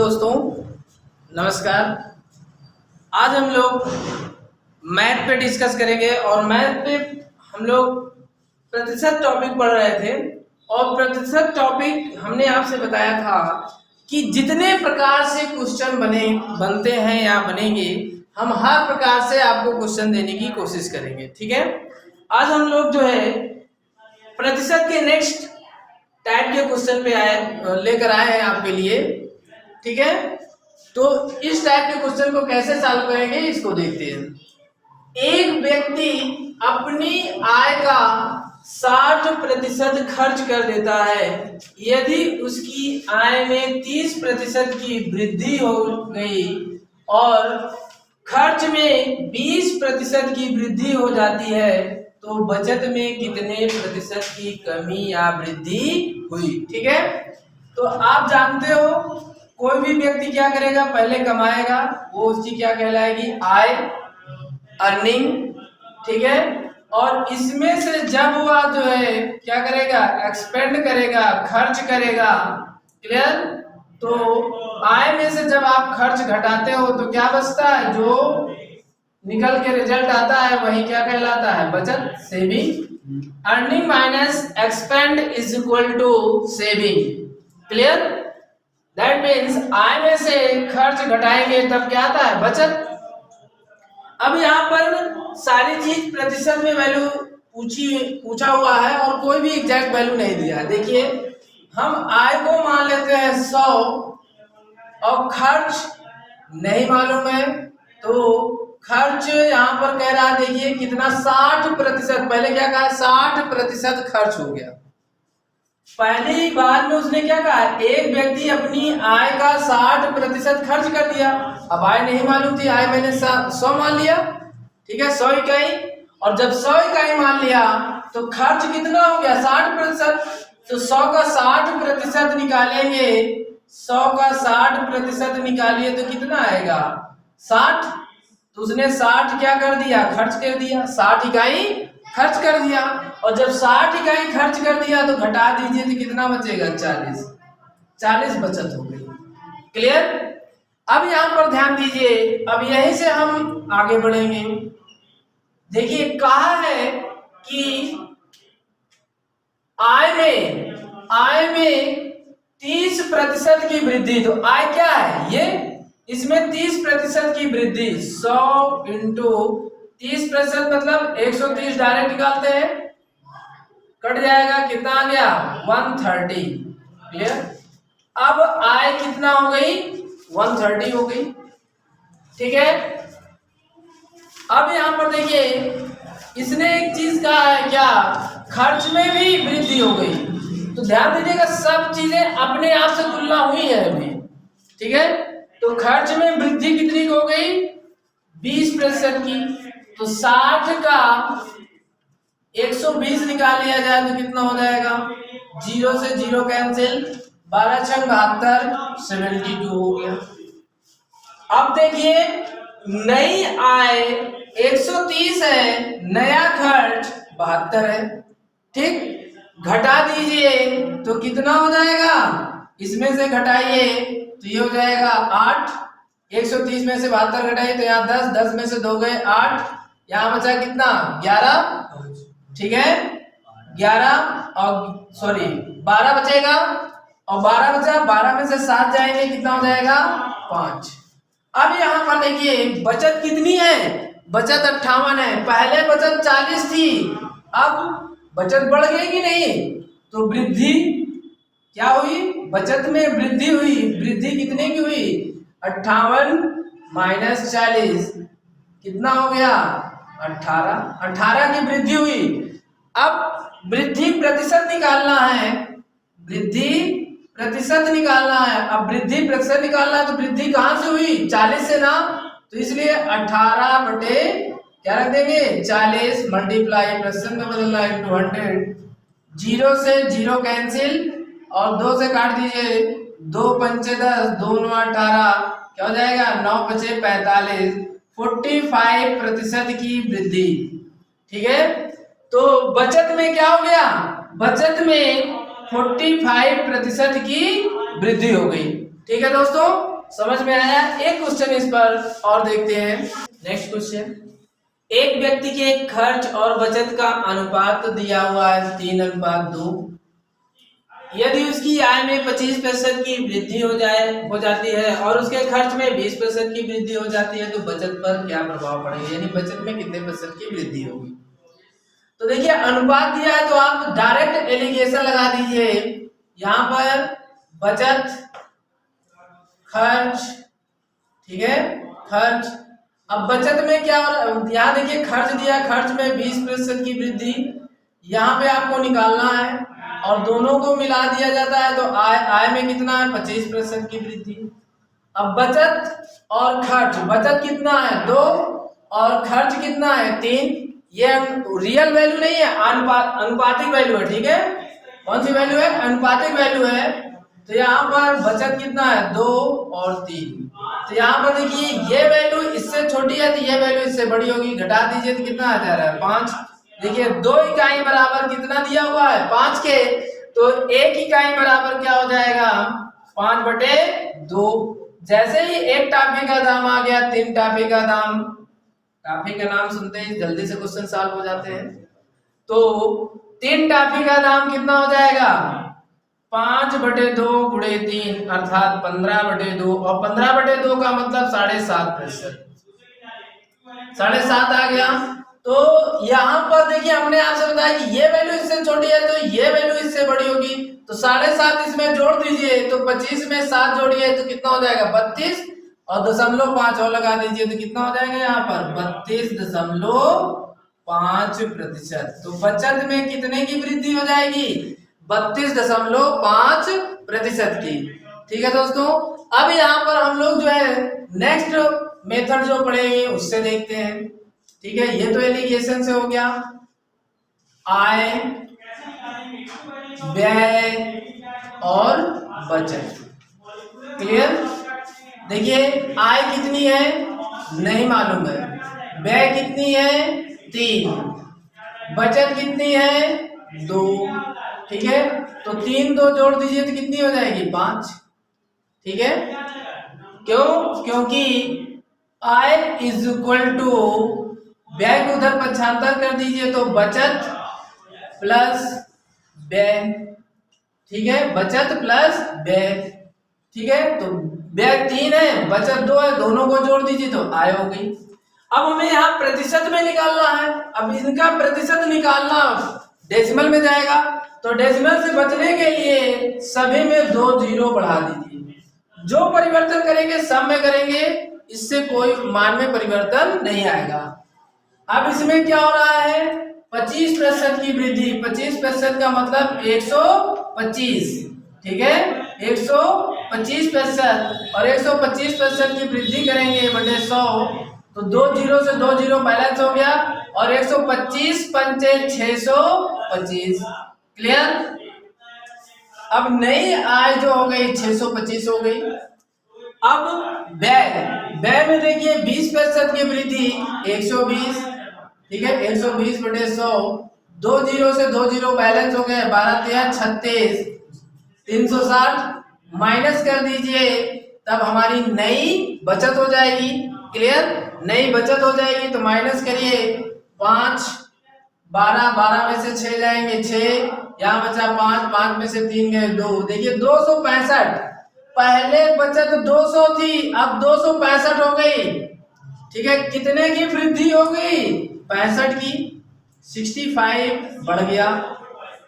दोस्तों, नमस्कार। आज हम लोग मैथ पे डिस्कस करेंगे और मैथ पे हम लोग प्रतिशत टॉपिक पढ़ रहे थे और प्रतिशत टॉपिक हमने आपसे बताया था कि जितने प्रकार से क्वेश्चन बनते हैं या बनेंगे, हम हर प्रकार से आपको क्वेश्चन देने की कोशिश करेंगे। ठीक है, आज हम लोग जो है प्रतिशत के नेक्स्ट टाइप के क्वेश्चन पे लेकर आए हैं आपके लिए। ठीक है, तो इस टाइप के क्वेश्चन को कैसे सॉल्व करेंगे इसको देखते हैं। एक व्यक्ति अपनी आय का 60% खर्च कर देता है। यदि उसकी आय में 30% की वृद्धि हो गई और खर्च में 20% की वृद्धि हो जाती है, तो बचत में कितने प्रतिशत की कमी या वृद्धि हुई। ठीक है, तो आप जानते हो कोई भी व्यक्ति क्या करेगा, पहले कमाएगा, वो उसकी क्या कहलाएगी, आय, अर्निंग। ठीक है, और इसमें से जब वह जो है क्या करेगा, एक्सपेंड करेगा, खर्च करेगा। क्लियर? तो आय में से जब आप खर्च घटाते हो तो क्या बचता है, जो निकल के रिजल्ट आता है वही क्या कहलाता है, बचत, saving. Earning minus expend is equal to saving. Clear? That means आय में से खर्च घटाएंगे तब क्या आता है, बचत। अब यहाँ पर सारी चीज प्रतिशत में वैल्यू पूछा हुआ है और कोई भी एग्जैक्ट वैल्यू नहीं दिया है। देखिए, हम आय को मान लेते हैं 100 और खर्च नहीं मालूम है, तो खर्च यहाँ पर कह रहा है, देखिए कितना, 60%। पहले क्या कहा, 60% खर्च हो गया। पहली बार में उसने क्या कहा, एक व्यक्ति अपनी आय का 60% खर्च कर दिया। अब आय नहीं मालूम थी, आय मैंने 100 मान लिया। ठीक है, 100 इकाई, और जब 100 इकाई मान लिया तो खर्च कितना हो गया, 60%। तो 100 का 60% निकालेंगे, 100 का 60% निकालिए तो कितना आएगा, 60। तो उसने 60 क्या कर दिया, खर्च कर दिया, 60 इकाई खर्च कर दिया। और जब 60 इकाई खर्च कर दिया तो घटा दीजिए तो कितना बचेगा, 40 बचत हो गई। क्लियर? अब यहां पर ध्यान दीजिए, अब यहीं से हम आगे बढ़ेंगे। देखिए, कहा है कि आय में 30% की वृद्धि। तो आय क्या है, ये, इसमें 30% की वृद्धि, 100 इंटू 30% मतलब 130 डायरेक्ट निकालते हैं, कट जाएगा, कितना आ गया, 130। क्लियर? अब आय कितना हो गई, 130 हो गई। ठीक है, अब यहां पर देखिए, इसने एक चीज कहा है क्या, खर्च में भी वृद्धि हो गई। तो ध्यान दीजिएगा, सब चीजें अपने आप से तुलना हुई है अभी। ठीक है, तो खर्च में वृद्धि कितनी हो गई, 20% की। तो 60 का 120 निकाल लिया जाए तो कितना हो जाएगा, 0 से 0 कैंसिल, 12 छंग 72, 72 हो गया। अब देखिए, नई आय 130 है, नया खर्च 72 है। ठीक, घटा दीजिए तो कितना हो जाएगा, इसमें से घटाइए तो ये हो जाएगा 8। 130 में से 72 घटाइए तो यहाँ 10, 10 में से 2 गए 8, यहाँ बचा कितना, 11। ठीक है, 11 और सॉरी 12 बचेगा, और 12 बचा, 12 में से 7 जाएंगे, कितना हो जाएगा, 5। अब यहाँ पर देखिए, बचत कितनी है, बचत 58 है। पहले बचत 40 थी, अब बचत बढ़ गई कि नहीं, तो वृद्धि क्या हुई, बचत में वृद्धि हुई। वृद्धि कितने की हुई, 58 माइनस 40 कितना हो गया, 18 की वृद्धि हुई। अब वृद्धि प्रतिशत निकालना है, वृद्धि प्रतिशत निकालना है। अब वृद्धि प्रतिशत निकालना है तो वृद्धि कहां से हुई, 40 से ना, तो इसलिए 18 बटे क्या रख देंगे, 40 मल्टीप्लाई, प्रतिशत में बदलना है, 200। 0 से 0 कैंसिल और 2 से काट दीजिए, 2 पंचे 10, 2 9 18, क्या हो जाएगा, 9 पचे 45, 45% की वृद्धि। ठीक है, तो बचत में क्या हो गया, बचत में 45% की वृद्धि हो गई। ठीक है दोस्तों, समझ में आया? एक क्वेश्चन इस पर और देखते हैं। नेक्स्ट क्वेश्चन, एक व्यक्ति के खर्च और बचत का अनुपात दिया हुआ है 3:2। यदि उसकी आय में 25% की वृद्धि हो जाती है और उसके खर्च में 20% की वृद्धि हो जाती है तो बचत पर क्या प्रभाव पड़ेगा, यानी बचत में कितने % की वृद्धि होगी। तो देखिए अनुपात दिया है तो आप डायरेक्ट एलिगेशन लगा दीजिए। यहाँ पर बचत, खर्च, ठीक है, खर्च। अब बचत में क्या हो रहा है, यहाँ देखिए खर्च दिया, खर्च में 20% की वृद्धि, यहाँ पे आपको निकालना है और दोनों को मिला दिया जाता है तो आय में कितना है, 25% की वृद्धि। अब बचत और खर्च, बचत कितना है 2 और खर्च कितना है 3, ये रियल वैल्यू नहीं है, अनुपातिक वैल्यू है, ठीक है। कौन सी वैल्यू है, अनुपातिक वैल्यू है। तो यहाँ पर बचत कितना है 2 और 3, तो यहाँ पर देखिए ये वैल्यू इससे छोटी है तो ये वैल्यू इससे बड़ी होगी, घटा दीजिए तो कितना आ जा रहा है 5। देखिए 2 इकाई बराबर कितना दिया हुआ है 5 के, तो 1 इकाई बराबर क्या हो जाएगा 5/2। जैसे ही एक टॉफी का दाम आ गया 3 टॉफी का दाम, टॉफी का नाम सुनते ही जल्दी से क्वेश्चन सॉल्व हो जाते हैं। तो 3 टॉफी का दाम कितना हो जाएगा 5/2 गुणे 3 अर्थात 15/2, और 15/2 का मतलब 7.5%, 7.5 आ गया। तो यहाँ पर देखिए हमने आपसे बताया कि ये वैल्यू इससे छोटी है तो ये वैल्यू इससे बड़ी होगी, तो 7.5 इसमें जोड़ दीजिए तो 25 में 7 जोड़िए तो कितना हो जाएगा 32 और 0.5 और लगा दीजिए तो कितना हो जाएगा यहाँ पर 32.5%। तो बचत में कितने की वृद्धि हो जाएगी 32.5% की। ठीक है दोस्तों, अब यहाँ पर हम लोग जो है नेक्स्ट मेथड जो पढ़ेंगे उससे देखते हैं। ठीक है, ये तो एलिगेशन से हो गया, आय, व्यय और बचत। क्लियर? देखिए आय कितनी है नहीं मालूम है, व्यय कितनी है 3, बचत कितनी है 2। ठीक है, तो 3 2 जोड़ दीजिए तो कितनी हो जाएगी 5। ठीक है, क्यों? क्योंकि आय इज इक्वल टू व्यय को उधर पक्षांतर कर दीजिए तो बचत प्लस व्यय। ठीक है, बचत प्लस व्यय। ठीक है, तो व्यय 3 है, बचत 2 है, दोनों को जोड़ दीजिए तो आय हो गई। अब हमें यहाँ प्रतिशत में निकालना है। अब इनका प्रतिशत निकालना डेसिमल में जाएगा, तो डेसिमल से बचने के लिए सभी में 2 0 बढ़ा दीजिए। जो परिवर्तन करेंगे सब में करेंगे, इससे कोई मान में परिवर्तन नहीं आएगा। अब इसमें क्या हो रहा है 25% की वृद्धि, 25% का मतलब 125। ठीक है, 125% और 125% की वृद्धि करेंगे बटे 100, तो 2 0 से 2 0 बैलेंस हो गया और 125 पंचे 625। क्लियर? अब नई आय जो हो गई 625 हो गई। अब व्यय में देखिए 20% की वृद्धि 120। ठीक है, 120 बटे 100, 2 0 से 2 0 बैलेंस हो गए, 12 3 36, 360 माइनस कर दीजिए तब हमारी नई बचत हो जाएगी। क्लियर? नई बचत हो जाएगी तो माइनस करिए 5, 12 में से 6 जाएंगे 6, यहाँ बचा 5 में से 3 गए 2। देखिए 265, पहले बचत 200 थी अब 265 हो गई। ठीक है, कितने की वृद्धि हो गई 65 की, 65 बढ़ गया,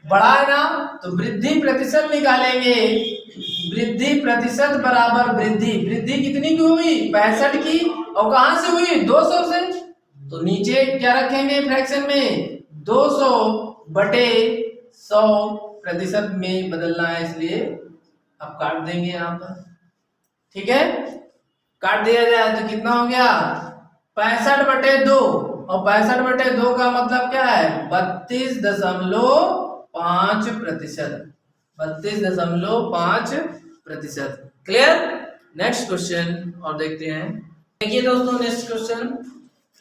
बढ़ा है ना, तो वृद्धि प्रतिशत निकालेंगे। वृद्धि प्रतिशत बराबर वृद्धि कितनी की हुई 65 की, और कहां से हुई 200 से, तो नीचे क्या रखेंगे फ्रैक्शन में 200 बटे 100% में बदलना है, इसलिए अब काट देंगे यहाँ पर। ठीक है, काट दिया जाए तो कितना हो गया 65/2, और 65/2 का मतलब क्या है 32.5%, 32.5%। क्लियर? नेक्स्ट क्वेश्चन और देखते हैं। देखिए दोस्तों नेक्स्ट क्वेश्चन,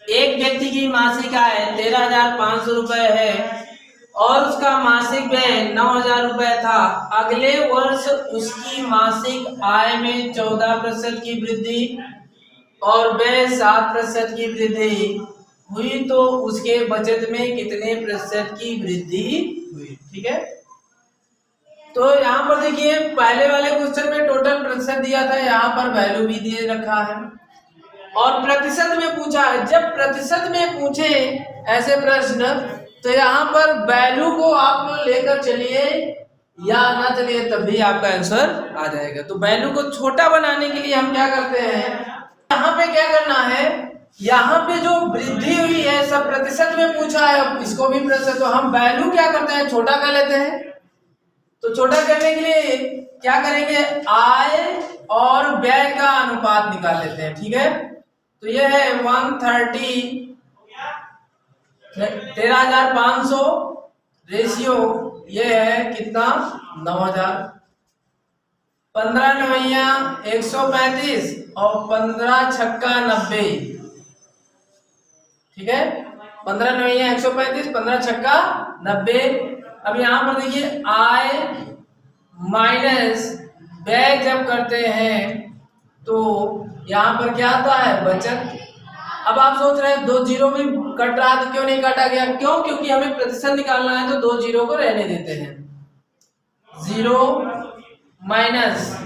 एक व्यक्ति की मासिक आय 13,500 रुपए है और उसका मासिक व्यय 9,000 रुपए था। अगले वर्ष उसकी मासिक आय में 14% की वृद्धि और व्यय 7% की वृद्धि हुई, तो उसके बचत में कितने प्रतिशत की वृद्धि हुई? ठीक है, तो यहाँ पर देखिए पहले वाले क्वेश्चन में टोटल प्रतिशत दिया था, यहाँ पर वैल्यू भी दिए रखा है और प्रतिशत में पूछा है। जब प्रतिशत में पूछे ऐसे प्रश्न तो यहाँ पर वैल्यू को आप लेकर चलिए या ना चलिए तब भी आपका आंसर आ जाएगा। तो वैल्यू को छोटा बनाने के लिए हम क्या करते हैं, यहाँ पे क्या करना है, यहाँ पे जो वृद्धि हुई है सब प्रतिशत में पूछा है, इसको भी प्रतिशत, तो हम वैल्यू क्या करते हैं, छोटा कर लेते हैं। तो छोटा करने के लिए क्या करेंगे, आय और व्यय का अनुपात निकाल लेते हैं। ठीक है, तो ये है 130 13,500 रेशियो, ये है कितना 9,000। 15 नवैया 135 और 15 छक्का 90। ठीक है, 15 नवैया 135, 15 छक्का 90। अब यहाँ पर देखिए आय माइनस व्यय जब करते हैं तो यहाँ पर क्या आता है, बचत। अब आप सोच रहे हैं 2 जीरो भी कट रहा तो क्यों नहीं काटा गया, क्यों, क्योंकि हमें प्रतिशत निकालना है तो 2 जीरो को रहने देते हैं। 0 माइनस,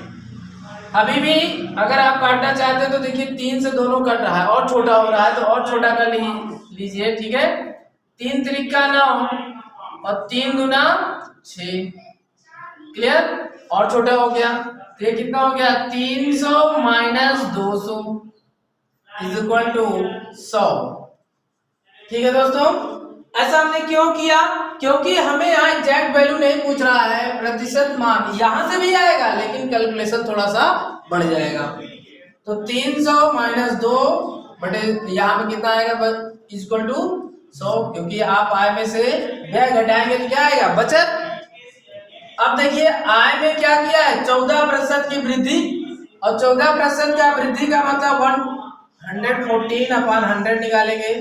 अभी भी अगर आप काटना चाहते हैं तो देखिए 3 से दोनों कट रहा है और छोटा हो रहा है, तो और छोटा कर लीजिए। ठीक है, 3 त्रिका 9 और 3 दूना 6, क्लियर, और छोटा हो गया तो ये कितना हो गया, 300 माइनस 200 इज इक्वल टू 100। ठीक है दोस्तों, ऐसा हमने क्यों किया, क्योंकि हमें यहाँ एग्जैक्ट वैल्यू नहीं पूछ रहा है, प्रतिशत मान यहाँ से भी आएगा लेकिन कैलकुलेशन थोड़ा सा बढ़ जाएगा। तो 300 माइनस 2 बटे यहाँ पे कितना आएगा, इक्वल टू 100, क्योंकि आप आय में से व्यय घटाएंगे तो क्या आएगा, बचत। अब देखिए आय में क्या किया है, 14% की वृद्धि, और 14% का वृद्धि का मतलब 114/100 निकालेंगे।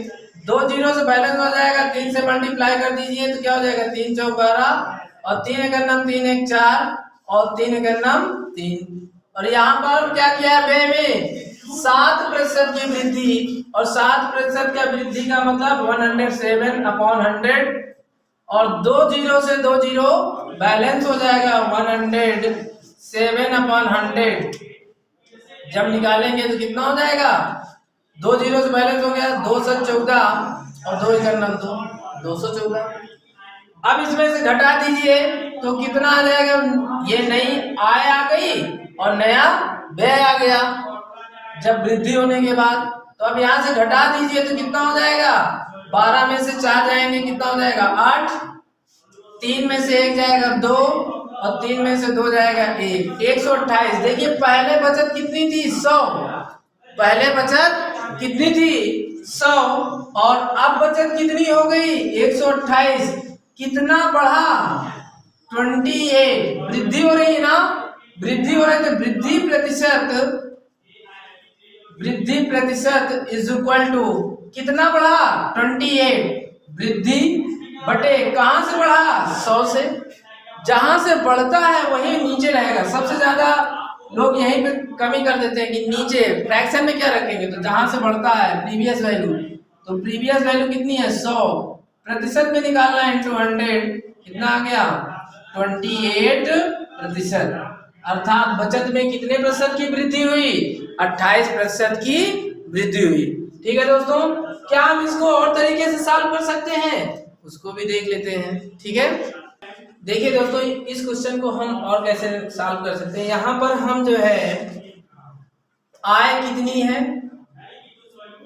2 जीरो से बैलेंस हो जाएगा, 3 से मल्टीप्लाई कर दीजिए तो क्या हो जाएगा, 3 चौक 12 और 3 एक नम 3 एक 4 और 3 एक नम 3। और यहाँ पर क्या किया है, व्यय में 7% की वृद्धि, और 7% का वृद्धि का मतलब 107/100, और 2 जीरो से 2 जीरो बैलेंस हो जाएगा 107/100। जब निकालेंगे तो कितना हो जाएगा, 2 जीरो से बैलेंस हो गया 2 से 14 और 2 एक नम 2, 214। अब इसमें से घटा दीजिए तो कितना आ जाएगा, ये नई आय आ गई और नया व्यय आ गया जब वृद्धि होने के बाद। तो अब यहाँ से घटा दीजिए तो कितना हो जाएगा, 12 में से 4 जाएंगे कितना हो जाएगा 8, 3 में से 1 जाएगा 2 और 3 में से 2 जाएगा 1, 128। देखिए पहले बचत कितनी थी, 100, पहले बचत कितनी थी 100 और अब बचत कितनी हो गई 128। कितना बढ़ा, 28, वृद्धि हो रही है ना, वृद्धि हो रही है तो वृद्धि प्रतिशत इज इक्वल टू कितना बढ़ा, 28, वृद्धि बटे कहां से बढ़ा, 100 से। जहां से बढ़ता है वही नीचे रहेगा, सबसे ज्यादा लोग यहीं पे कमी कर देते हैं कि नीचे फ्रैक्शन में क्या रखेंगे, तो जहां से बढ़ता है प्रीवियस वैल्यू, तो प्रीवियस वैल्यू कितनी है 100, प्रतिशत में निकालना है इंटू 100, कितना आ गया 28%। अर्थात बचत में कितने प्रतिशत की वृद्धि हुई, 28% की वृद्धि हुई। ठीक है दोस्तों, क्या हम इसको और तरीके से सॉल्व कर सकते हैं, उसको भी देख लेते हैं। ठीक है, देखिए दोस्तों इस क्वेश्चन को हम और कैसे सॉल्व कर सकते हैं। यहाँ पर हम जो है आय कितनी है,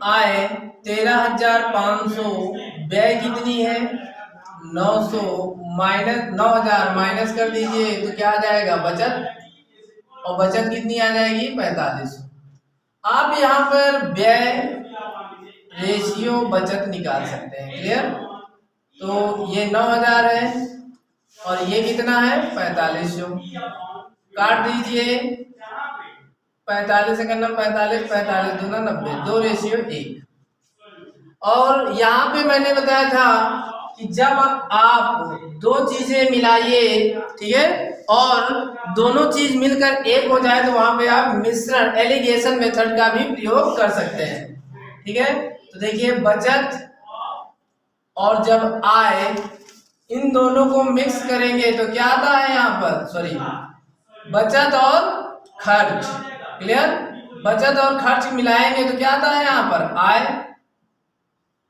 आय 13,500, व्यय कितनी है 900, माइनस 9,000 माइनस कर दीजिए तो क्या आ जाएगा बचत, और बचत कितनी आ जाएगी 4500। आप यहाँ पर व्यय रेशियो बचत निकाल सकते हैं, क्लियर। तो ये 9,000 है और ये कितना है 4500, काट दीजिए 45 से करना 45, 45 दूना 90, 2 रेशियो 1। और यहाँ पे मैंने बताया था कि जब आप दो चीजें मिलाइए, ठीक है, और दोनों चीज मिलकर एक हो जाए तो वहां पे आप मिश्रण एलिगेशन मेथड का भी प्रयोग कर सकते हैं, ठीक है। तो देखिए बचत और जब आय इन दोनों को मिक्स करेंगे तो क्या आता है यहाँ पर, सॉरी, बचत और खर्च, क्लियर, बचत और खर्च मिलाएंगे तो क्या आता है यहाँ पर, आय।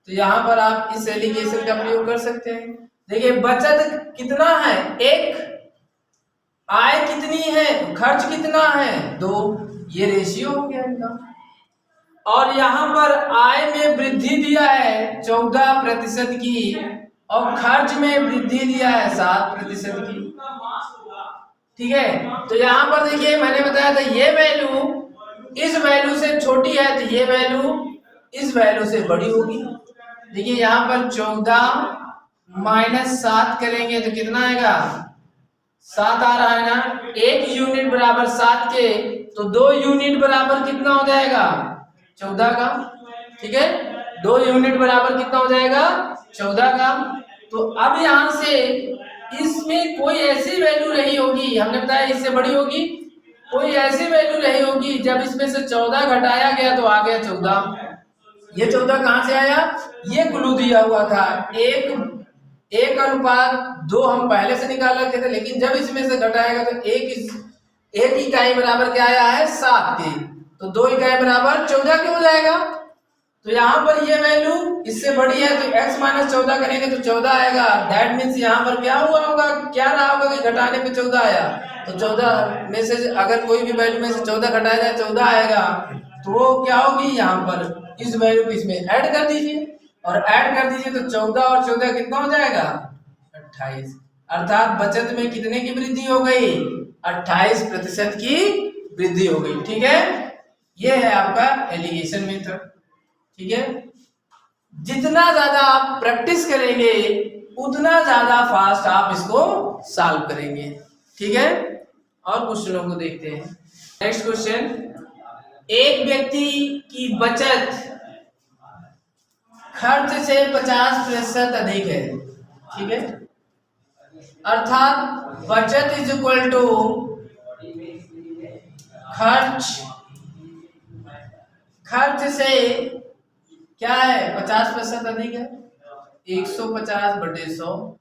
तो यहाँ पर आप इस एलिगेशन का प्रयोग कर सकते हैं। देखिए बचत कितना है, एक, आय कितनी है, खर्च कितना है, दो, ये रेशियो हो गया इनका। और यहाँ पर आय में वृद्धि दिया है 14% की और खर्च में वृद्धि दिया है 7% की, ठीक है। तो यहाँ पर देखिए मैंने बताया था ये वैल्यू इस वैल्यू से छोटी है तो ये वैल्यू इस वैल्यू से बड़ी होगी। देखिए यहाँ पर 14 माइनस 7 करेंगे तो कितना आएगा, 7 आ रहा है ना, 1 यूनिट बराबर 7 के, तो 2 यूनिट बराबर कितना हो जाएगा, 14 का, ठीक है, 2 यूनिट बराबर कितना हो जाएगा, 14 का। तो अब यहाँ से इसमें कोई ऐसी वैल्यू नहीं होगी, हमने बताया इससे बड़ी होगी, कोई ऐसी वैल्यू नहीं होगी जब इसमें से 14 घटाया गया तो आ गया 14। ये 14 कहाँ से आया, ये क्लू दिया हुआ था, 1:2 हम पहले से निकाल रखे थे, लेकिन जब इसमें से घटाएगा तो एक इकाई बराबर क्या आया है, 7 की, तो 2 इकाई बराबर 14 की हो जाएगा। तो यहाँ पर ये वैल्यू इससे बड़ी है तो x माइनस 14 करेंगे तो 14 आएगा। दैट मीन्स यहाँ पर क्या हुआ होगा, क्या रहा होगा कि घटाने पे 14 आया, तो 14 में से अगर कोई भी वैल्यू में से 14 घटाया जाए 14 आएगा, तो वो क्या होगी, यहाँ पर इस वैल्यू को इसमें ऐड कर दीजिए और ऐड कर दीजिए तो 14 और 14 कितना हो जाएगा, 28। अर्थात बचत में कितने की वृद्धि हो गई, 28% की वृद्धि हो गई, ठीक है। ये है आपका एलिगेशन मेथड, ठीक है। जितना ज्यादा आप प्रैक्टिस करेंगे उतना ज्यादा फास्ट आप इसको सॉल्व करेंगे, ठीक है। और क्वेश्चनों को देखते हैं। नेक्स्ट क्वेश्चन, एक व्यक्ति की बचत खर्च से 50% अधिक है, ठीक है, अर्थात बचत इज इक्वल टू खर्च से क्या है, 50% अधिक है, 150/100।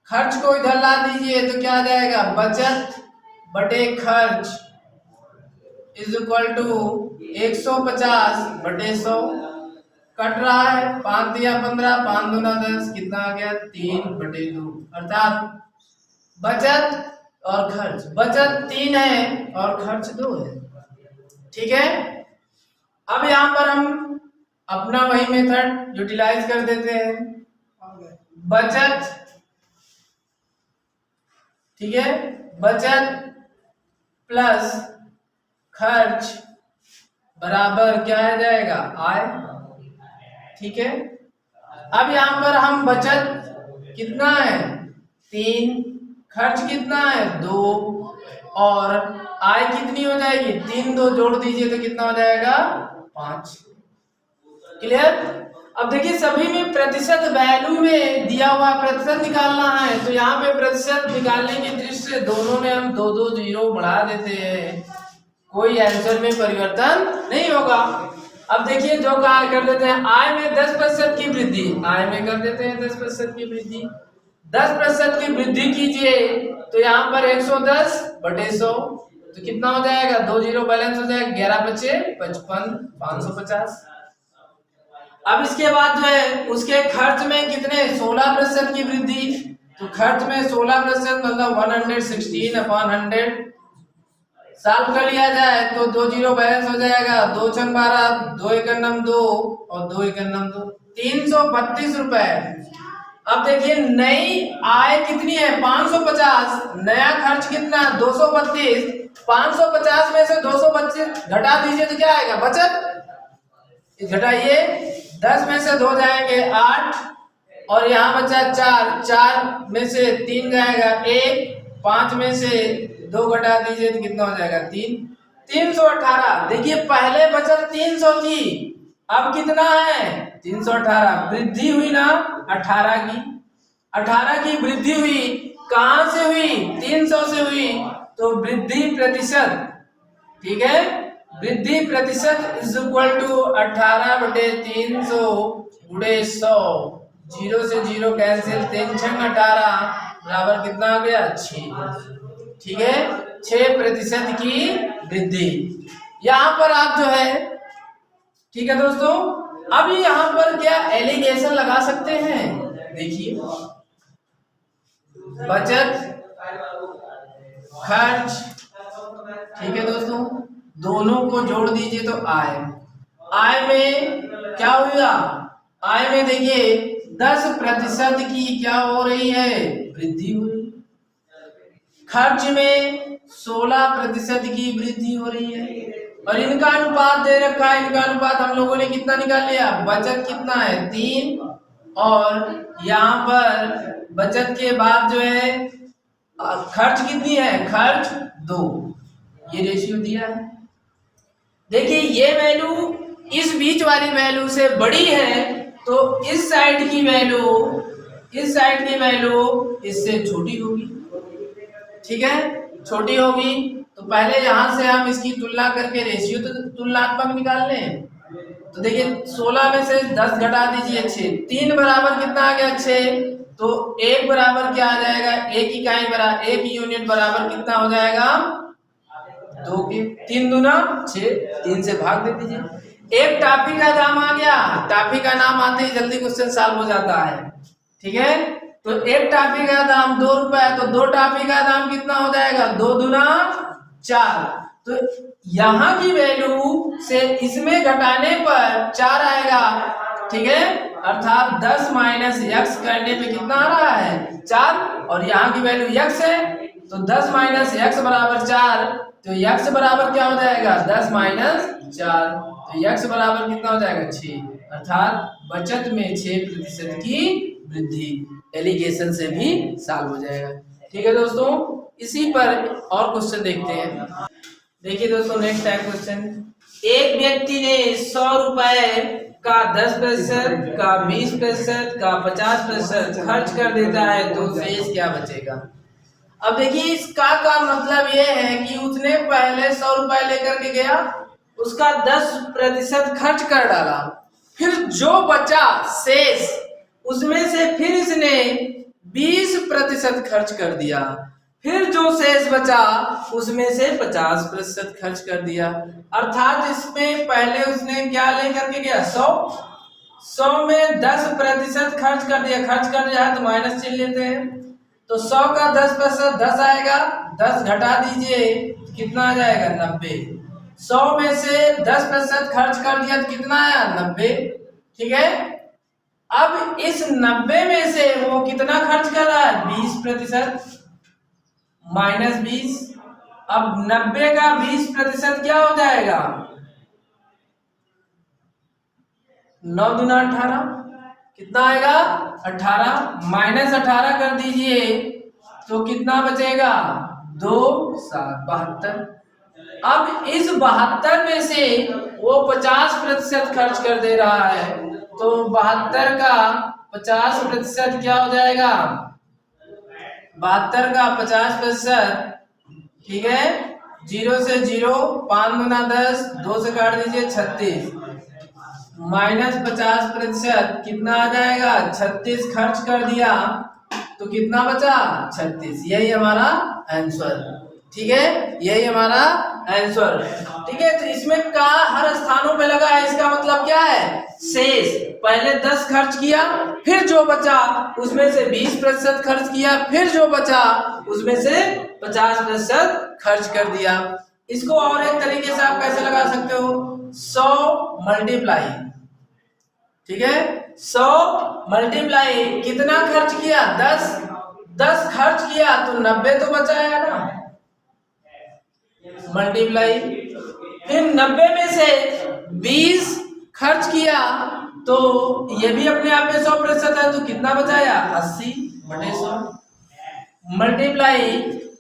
खर्च को इधर ला दीजिए तो क्या आ जाएगा, बचत बटे खर्च इज इक्वल टू 150/100। कट रहा है, 5 दिया 15, 5 दूना 10, कितना आ गया, 3/2। अर्थात बचत और खर्च, बचत 3 है और खर्च 2 है, ठीक है। अब यहाँ पर हम अपना वही मेथड यूटिलाइज कर देते हैं, बचत, ठीक है, बचत प्लस खर्च बराबर क्या आ जाएगा, आय, ठीक है। अब यहाँ पर हम बचत कितना है 3, खर्च कितना है 2 और आय कितनी हो जाएगी, 3 2 जोड़ दीजिए तो कितना हो जाएगा 5, क्लियर। अब देखिए सभी में प्रतिशत वैल्यू में दिया हुआ प्रतिशत निकालना है, तो यहाँ पे प्रतिशत निकालने की दृष्टि से दोनों में हम 2 2 जीरो बढ़ा देते हैं, कोई आंसर में परिवर्तन नहीं होगा। अब देखिए जो कहा कर देते हैं, आय में 10% की वृद्धि, आय में कर देते हैं 10% की वृद्धि, 10% की वृद्धि कीजिए तो यहाँ पर 110/100 तो कितना हो जाएगा, 2 जीरो बैलेंस हो जाएगा, 11 बचे 55, 550। अब इसके बाद जो है उसके खर्च में कितने 16% की वृद्धि, तो खर्च में 16% मतलब 116/100 सॉल्व कर लिया जाए तो 2 जीरो बैलेंस हो जाएगा, 2 छंग 12, 2 एकम 2 और 2 एकम 2, 332 रुपए। अब देखिए नई आय कितनी है 550, नया खर्च कितना 232, 550 में से 225 घटा दीजिए तो क्या आएगा, बचत, घटाइए 10 में से 2 जाएंगे 8 और यहाँ बचा 4, 4 में से 3 जाएगा 1, 5 में से 2 घटा दीजिए तो कितना हो जाएगा 3, 318। देखिए पहले बचत 300 थी, अब कितना है 318, वृद्धि हुई ना 18 की, 18 की वृद्धि हुई, कहां से हुई 300 से हुई, तो वृद्धि प्रतिशत, ठीक है, वृद्धि प्रतिशत इज इक्वल टू 18/300 गुणे 100, 0 से 0 कैंसिल, 3 छंग 18 बराबर कितना आ गया 6, ठीक है, 6% की वृद्धि। यहां पर आप जो है, ठीक है दोस्तों, अब यहां पर क्या एलिगेशन लगा सकते हैं, देखिए बचत खर्च, ठीक है दोस्तों, दोनों को जोड़ दीजिए तो आय, आय में क्या हुआ, आय में देखिए 10% की क्या हो रही है वृद्धि हो रही, खर्च में 16% की वृद्धि हो रही है, और इनका अनुपात दे रखा है, इनका अनुपात हम लोगों ने कितना निकाल लिया, बचत कितना है 3, और यहाँ पर बचत के बाद जो है खर्च कितनी है, खर्च 2, ये रेशियो दिया है। देखिए ये वैल्यू इस बीच वाली वैल्यू से बड़ी है, तो इस साइड की वैल्यू, इस साइड की वैल्यू इससे छोटी होगी, ठीक है, छोटी होगी, तो पहले यहां से हम इसकी तुलना करके रेशियो तो तुलनात्मक निकाल लें। तो देखिए 16 में से 10 घटा दीजिए 6, 3 बराबर कितना आ गया 6, तो 1 बराबर क्या आ जाएगा, 1 इकाई बराबर 1 यूनिट बराबर कितना हो जाएगा 2 के, 3 दूना 6, 3 से भाग दे दीजिए। एक टॉफी का दाम आ गया, टॉफी का नाम आते ही जल्दी क्वेश्चन सॉल्व हो जाता है, ठीक है, तो एक टॉफी का दाम 2 रुपए, तो 2 टॉफी का दाम कितना हो जाएगा 2 दूना 4, तो यहाँ की वैल्यू से इसमें घटाने पर 4 आएगा, ठीक है, अर्थात 10 माइनस x करने पे कितना आ रहा है 4, और यहाँ की वैल्यू x है, तो 10 माइनस x बराबर 4, तो x बराबर क्या हो जाएगा 10 माइनस 4, तो x बराबर कितना हो जाएगा 6, अर्थात बचत में 6% की वृद्धि, एलिगेशन से भी सॉल्व हो जाएगा। ठीक है दोस्तों, इसी पर और क्वेश्चन देखते हैं। देखिए दोस्तों नेक्स्ट टाइम क्वेश्चन, एक व्यक्ति ने 100 रुपए का 10% का 20% का 50% खर्च कर देता है, तो शेष क्या बचेगा। अब देखिए इसका का मतलब ये है कि उसने पहले 100 रुपए लेकर के गया, उसका 10% खर्च कर डाला, फिर जो बचा शेष उसमें से फिर इसने 20% खर्च कर दिया, फिर जो शेष बचा उसमें से 50% खर्च कर दिया, अर्थात इसमें पहले उसने क्या लेकर के गया 100 में 10% खर्च कर दिया, खर्च कर दिया है तो माइनस चिन्ह लेते हैं, तो 100 का 10% 10 आएगा, 10 घटा दीजिए कितना आ जाएगा 90, 100 में से 10% खर्च कर दिया तो कितना आया 90, ठीक है। अब इस 90 में से वो कितना खर्च कर रहा है 20%, माइनस 20, अब 90 का 20% क्या हो जाएगा 9 दूना 18, कितना आएगा 18, माइनस 18 कर दीजिए तो कितना बचेगा 2 7 72। अब इस 72 में से वो 50% खर्च कर दे रहा है, तो 72 का 50% क्या हो जाएगा 72 का 50%, ठीक है, 0 से 0, 5 गुना 10, 2 से काट दीजिए 36, माइनस 50% कितना आ जाएगा 36 खर्च कर दिया तो कितना बचा 36, यही हमारा आंसर, ठीक है, यही हमारा आंसर, ठीक है। तो इसमें का हर स्थानों पे लगा है, इसका मतलब क्या है शेष, पहले 10 खर्च किया, फिर जो बचा उसमें से 20% खर्च किया, फिर जो बचा उसमें से 50% खर्च कर दिया। इसको और एक तरीके से आप कैसे लगा सकते हो 100 मल्टीप्लाई, ठीक है, 100 मल्टीप्लाई कितना खर्च किया 10 खर्च किया तो 90 तो बचाया ना, मल्टीप्लाई, फिर 90 में से 20 खर्च किया तो ये भी अपने आप में 100% है, तो कितना बचाया 80/100, मल्टीप्लाई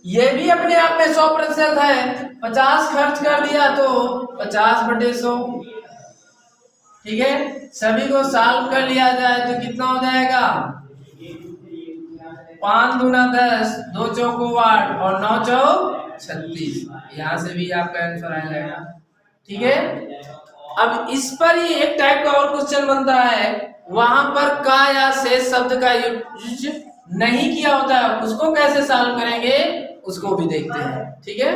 ये भी अपने आप में 100% है, 50 खर्च कर दिया तो 50/100, ठीक है, सभी को सॉल्व कर लिया जाए तो कितना हो जाएगा, 5 दूना 10, 2 चौको 8 और 9 चौक 36। यहाँ से भी आपका आंसर आ जाएगा। ठीक है, अब इस पर ही एक टाइप का और क्वेश्चन बनता है, वहां पर का या शेष शब्द का यूज नहीं किया होता है, उसको कैसे सॉल्व करेंगे उसको भी देखते हैं। ठीक है,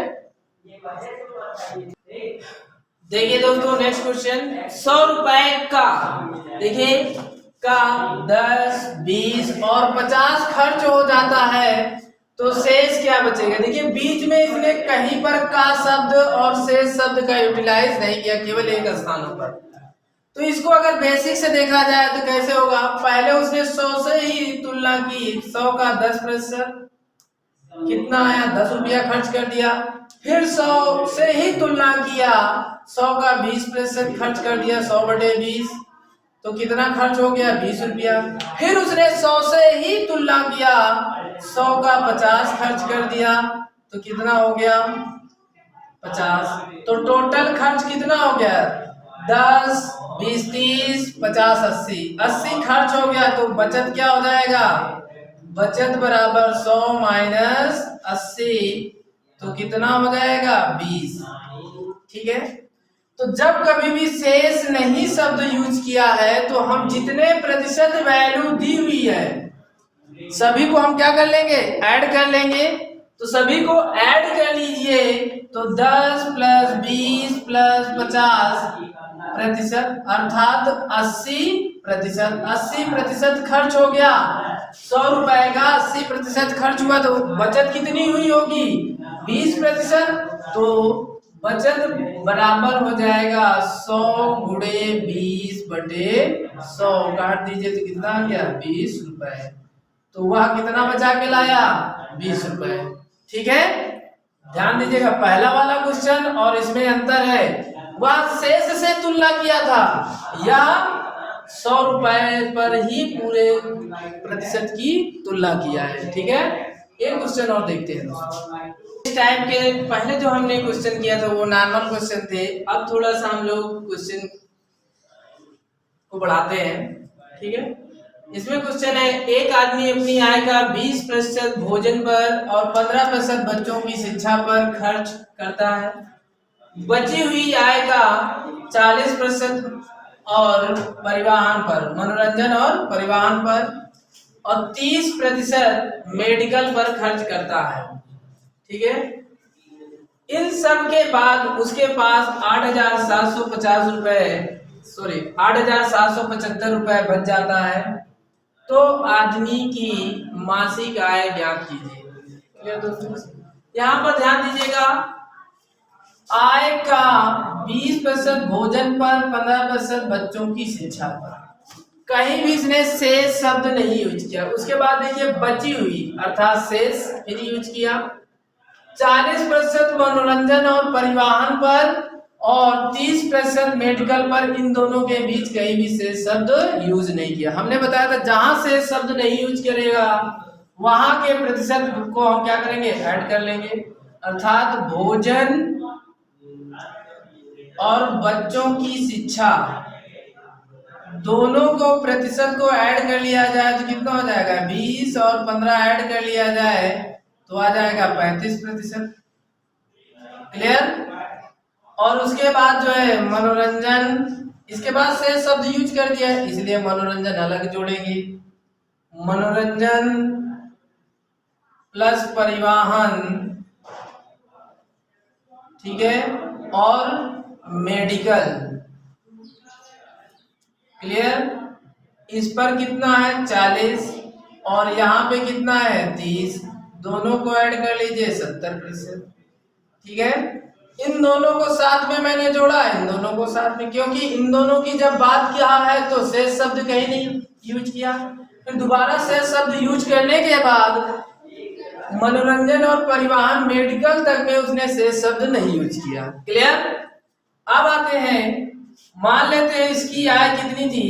देखिए दोस्तों नेक्स्ट क्वेश्चन, 100 रुपए का, देखिए का 10, 20 और 50 खर्च हो जाता है तो शेष क्या बचेगा। देखिए बीच में इसने कहीं पर का शब्द और शेष शब्द का यूटिलाइज नहीं किया, केवल एक स्थानों पर। तो इसको अगर बेसिक से देखा जाए तो कैसे होगा, पहले उसने 100 से ही तुलना की, 100 का 10% कितना आया, 10 रुपया खर्च कर दिया। फिर 100 से ही तुलना किया, 100 का 20% खर्च कर दिया, 100/20 तो कितना खर्च हो गया, 20 रुपया। फिर उसने 100 से ही तुलना किया, 100 का 50 खर्च कर दिया तो कितना हो गया, 50। तो टोटल खर्च कितना हो गया, 10, 20, 30, 50, 80, 80 खर्च हो गया। तो बचत क्या हो जाएगा, बचत बराबर 100 माइनस 80 तो कितना हो जाएगा, 20। ठीक है, तो जब कभी भी शेष नहीं शब्द यूज किया है तो हम जितने प्रतिशत वैल्यू दी हुई है सभी को हम क्या कर लेंगे, ऐड कर लेंगे। तो सभी को ऐड कर लीजिए, तो 10 + 20 + 50% अर्थात 80%। 80% खर्च हो गया, 100 रुपए का 80% खर्च हुआ तो बचत कितनी हुई होगी, 20%। तो बचत बराबर हो जाएगा 100 × 20/100, काट दीजिए तो कितना आ गया, 20 रुपए। तो वह कितना बचा के लाया, 20 रुपए। ठीक है, ध्यान दीजिएगा पहला वाला क्वेश्चन और इसमें अंतर है, वह शेष से तुलना किया था, या 100 रुपए पर ही पूरे प्रतिशत की तुलना किया है। ठीक है, एक क्वेश्चन और देखते हैं। इस टाइप के पहले जो हमने क्वेश्चन किया था वो नॉर्मल क्वेश्चन थे, अब थोड़ा सा हम लोग क्वेश्चन को बढ़ाते हैं। ठीक है, इसमें क्वेश्चन है, एक आदमी अपनी आय का 20% भोजन पर और 15% बच्चों की शिक्षा पर खर्च करता है। बची हुई आय का 40% और परिवहन पर, मनोरंजन और परिवहन पर, और 30% मेडिकल पर खर्च करता है। ठीक है, इन सब के बाद उसके पास 8,775 रुपए बच जाता है। तो आदमी की मासिक आय ज्ञात कीजिए। यहाँ पर ध्यान दीजिएगा, आय का 20% भोजन पर, 15% बच्चों की शिक्षा पर, कहीं भी इसने शेष शब्द नहीं यूज किया। उसके बाद देखिए बची हुई अर्थात शेष फिर यूज किया, 40% मनोरंजन और परिवहन पर और 30% मेडिकल पर, इन दोनों के बीच कहीं भी शेष शब्द यूज नहीं किया। हमने बताया था जहां शेष शब्द नहीं यूज करेगा वहां के प्रतिशत को हम क्या करेंगे, ऐड कर लेंगे। अर्थात भोजन और बच्चों की शिक्षा दोनों को प्रतिशत को ऐड कर लिया जाए तो कितना हो जाएगा, 20 और 15 ऐड कर लिया जाए तो आ जाएगा 35%। क्लियर। और उसके बाद जो है मनोरंजन, इसके बाद से शब्द यूज कर दिया है इसलिए मनोरंजन अलग जोड़ेंगे, मनोरंजन प्लस परिवहन, ठीक है, और मेडिकल। क्लियर। इस पर कितना है 40 और यहाँ पे कितना है 30, दोनों को ऐड कर लीजिए 70%। ठीक है, इन दोनों को साथ में मैंने जोड़ा है, इन दोनों को साथ में, क्योंकि इन दोनों की जब बात किया है तो शेष शब्द कहीं नहीं यूज किया, फिर दोबारा शेष शब्द यूज करने के बाद मनोरंजन और परिवहन मेडिकल तक में उसने शेष शब्द नहीं यूज किया। क्लियर। अब आते हैं, मान लेते हैं इसकी आय कितनी थी,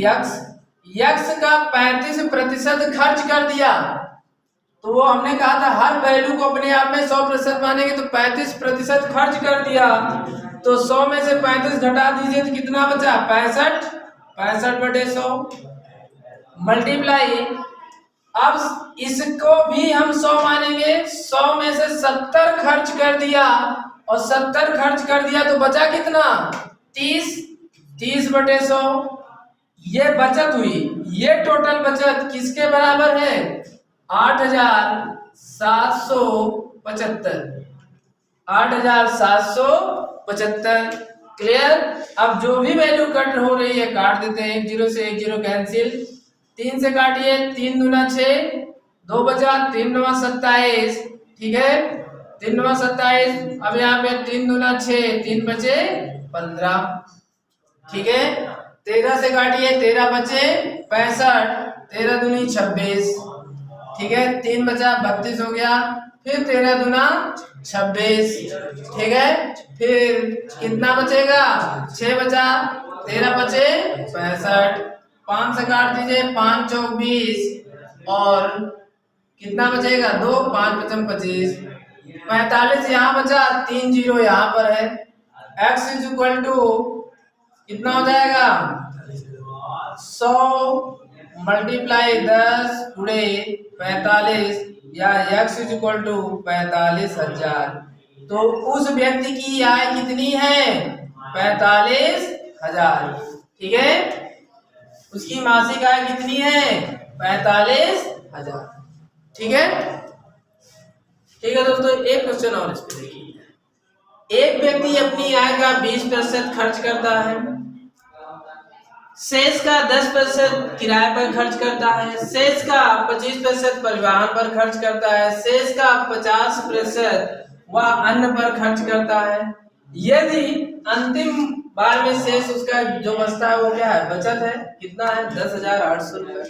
यक्स का 35% खर्च कर दिया, तो वो हमने कहा था हर वैल्यू को अपने आप में 100% मानेंगे, तो 35% खर्च कर दिया, तो 100 में से 35 घटा दीजिए तो कितना बचा 65, 65/100 मल्टीप्लाई, अब इसको भी हम 100 मानेंगे, 100 में से 70 खर्च कर दिया और 70 खर्च कर दिया तो बचा कितना 30, 30/100 ये बचत हुई। ये टोटल बचत किसके बराबर है 8,775, 8,775। क्लियर। अब जो भी वैल्यू कट हो रही है काट देते हैं, 1 0 से 1 0 कैंसिल, 3 से काटिए, 3 दूना 6, 2 बचा, 3 9 27, ठीक है 3 9 27। अब यहाँ पे 3 दूना 6, 3 बचे 15, ठीक है 13 से काटिए, 13 बचे 65, 13 दूनी 26, ठीक है 3 बचा 32 हो गया, फिर 13 दूना 26, ठीक है फिर कितना बचेगा 6 बचा, 13 बचे 65, 5 से काट दीजिए, 5 चौक 20 और कितना बचेगा 2, 5 पचम 25, 45 यहाँ बचा, 3 0 यहाँ पर है। x इज इक्वल टू कितना हो जाएगा 100 मल्टीप्लाई 10 गुणे 45 या x इज इक्वल टू 45,000। तो उस व्यक्ति की आय कितनी है 45,000, ठीक है उसकी मासिक आय कितनी है 45,000, ठीक है। ठीक है दोस्तों, एक क्वेश्चन और इस पे देखिए। एक व्यक्ति अपनी आय का 20% खर्च करता है, शेष का 10% किराए पर खर्च करता है, शेष का 25% परिवहन पर खर्च करता है, शेष का 50% वह अन्न पर खर्च करता है। यदि अंतिम बार में शेष उसका जो बचता है वो क्या है बचत है, कितना है 10,800 रुपए।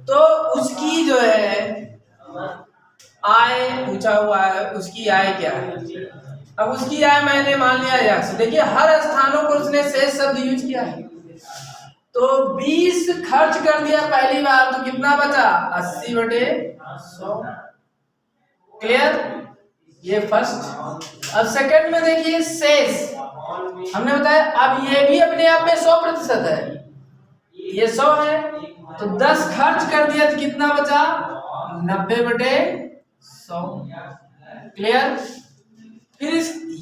तो उसकी जो है आय पूछा हुआ है, उसकी आय क्या है। अब उसकी आय मैंने मान लिया x, देखिए हर स्थानों पर उसने शेष शब्द यूज किया है। तो 20 खर्च कर दिया पहली बार तो कितना बचा 80/100, क्लियर ये फर्स्ट। अब सेकंड में देखिए शेष हमने बताया, अब ये भी अपने आप में 100% है, ये 100 है तो 10 खर्च कर दिया तो कितना बचा 90/100, क्लियर। फिर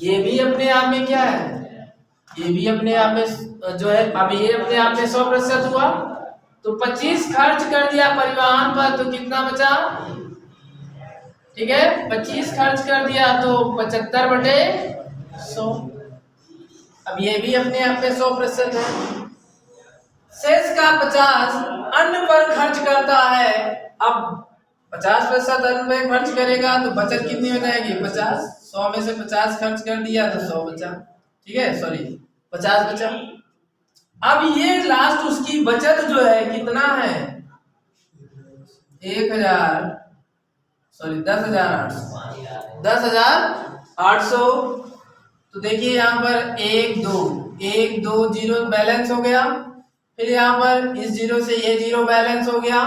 ये भी अपने आप में क्या है, ये भी अपने आप में जो है, अब ये अपने आप में 100% हुआ तो 25 खर्च कर दिया परिवहन पर तो कितना बचा, ठीक है 25 खर्च कर दिया तो 75/100। अब ये भी अपने आप में 100% है। शेष का 50 अन्न पर खर्च करता है, अब 50% अन्न में खर्च करेगा तो बचत कितनी हो जाएगी 50, 100 में से 50 खर्च कर दिया तो 100 बचा, ठीक है सॉरी 50 बचा। अब ये लास्ट उसकी बचत जो है कितना है 10,800। तो देखिए यहाँ पर 1 2 0 बैलेंस हो गया, फिर यहाँ पर इस 0 से ये 0 बैलेंस हो गया,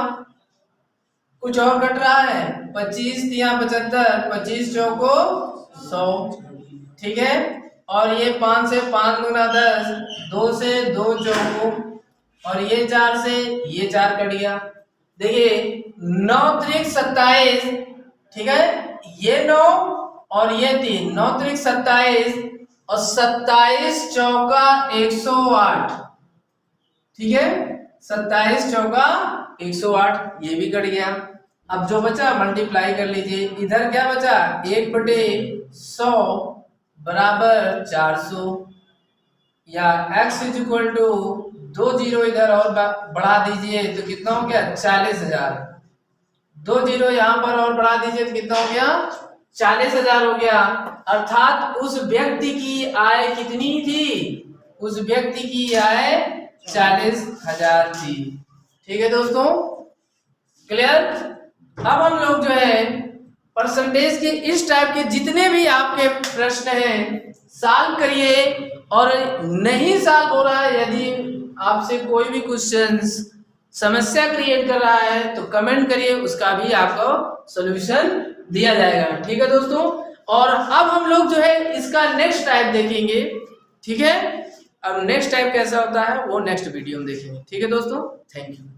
कुछ और कट रहा है 25 यहाँ 75, 25 चौको 100, ठीक है और ये 5 से 5 गुना 10, 2 से 2 चौको और ये 4 से ये 4 कट गया। देखिए 9 त्रिक 27, ठीक है ये 9 और ये 3, 9 त्रिक 27 और 27 चौका 108, ठीक है 27 चौका 108 ये भी कट गया। अब जो बचा मल्टीप्लाई कर लीजिए, इधर क्या बचा 1/100 बराबर 400 या x इज इक्वल टू 2 0 इधर और बढ़ा दीजिए तो कितना हो गया 40,000, 2 0 यहाँ पर और बढ़ा दीजिए तो कितना हो गया 40,000 हो गया। अर्थात उस व्यक्ति की आय कितनी थी, उस व्यक्ति की आय 40,000 थी, ठीक है दोस्तों क्लियर। अब हम लोग जो है परसेंटेज के इस टाइप के जितने भी आपके प्रश्न हैं सॉल्व करिए, और नहीं सॉल्व हो रहा है यदि आपसे कोई भी क्वेश्चन समस्या क्रिएट कर रहा है तो कमेंट करिए, उसका भी आपको सॉल्यूशन दिया जाएगा, ठीक है दोस्तों। और अब हम लोग जो है इसका नेक्स्ट टाइप देखेंगे, ठीक है अब नेक्स्ट टाइप कैसा होता है वो नेक्स्ट वीडियो में देखेंगे। ठीक है दोस्तों, थैंक यू।